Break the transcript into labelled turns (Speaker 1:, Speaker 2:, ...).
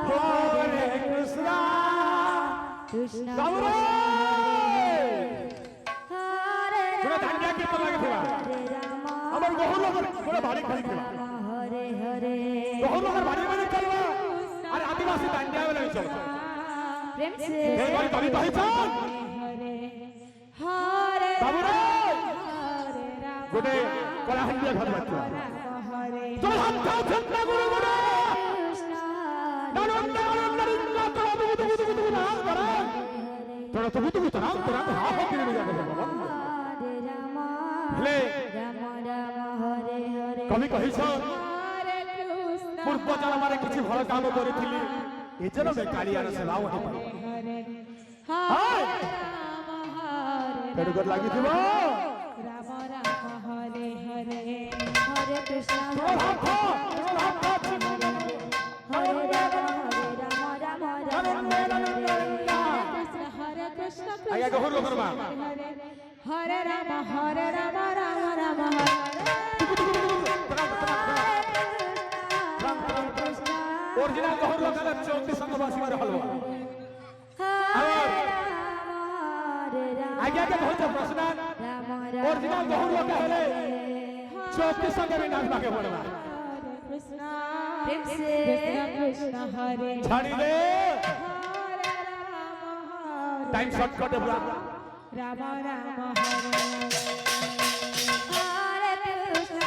Speaker 1: Hare Krishna
Speaker 2: Krishna
Speaker 1: Hare
Speaker 2: Hare
Speaker 1: দাঁড়িয়ে কি তো লাগে ফেলা
Speaker 2: Rama
Speaker 1: আমার বহু লোকের করে বাড়ি খালি ফেলা
Speaker 2: Hare Hare
Speaker 1: বহু লোকের বাড়ি বাড়ি খেলবা আর আদিবাসী দাঁড়িয়ে বলে চলছে
Speaker 2: प्रेम से
Speaker 1: এই বাড়ি কবি কহিছন
Speaker 2: हरे
Speaker 1: বাবুরে
Speaker 2: हरे राम
Speaker 1: গোটে কলাহান্ডিয়া ঘর বাচ্চা
Speaker 2: हरे
Speaker 1: তো হাত দাও ঠান্ডা করে বলে
Speaker 2: कृष्ण
Speaker 1: নানন্দ আনন্দ রিন্না তো বুদু বুদু বুদু নাম করে তোরা তো বুদু বুদু নাম তোরা তো হাফ কিনে নিয়ে যাবে
Speaker 2: हरे राम
Speaker 1: হেলে
Speaker 2: राम राम हरे हरे
Speaker 1: কবি কহিছন
Speaker 2: हरे कृष्ण
Speaker 1: পূর্ব জন্মরে কিছু ভালো কাম করেছিলি এই জন্য মে কালিয়ার সেবা হতে পারি
Speaker 2: हरे
Speaker 1: হাই
Speaker 2: राम हरे
Speaker 1: কেডু কর লাগিଥିବ
Speaker 2: राम राम हरे हरे हरे कृष्ण
Speaker 1: তোর হাত তোর হাত
Speaker 2: हरे राम राम
Speaker 1: আনন্দ আনন্দ রিন্না
Speaker 2: कृष्ण हरे कृष्ण
Speaker 1: আগে গহর লোকর মা
Speaker 2: हरे हरे राम राम राम हरे कृष्ण
Speaker 1: অরিজিনাল গহর লোকের 34 সংঘবাসী মারে হলবা
Speaker 2: हरे राम
Speaker 1: আগে আগে বহুত প্রশ্ন
Speaker 2: राम
Speaker 1: অরিজিনাল গহর লোক হলে 34 সংঘে भी नाच बाके पड़वा
Speaker 2: कृष्ण प्रेम से कृष्ण हरे
Speaker 1: ছাড়ি দে
Speaker 2: हरे राम
Speaker 1: টাইম শর্টকাট পুরা
Speaker 2: राम राम हरे हरे कृष्ण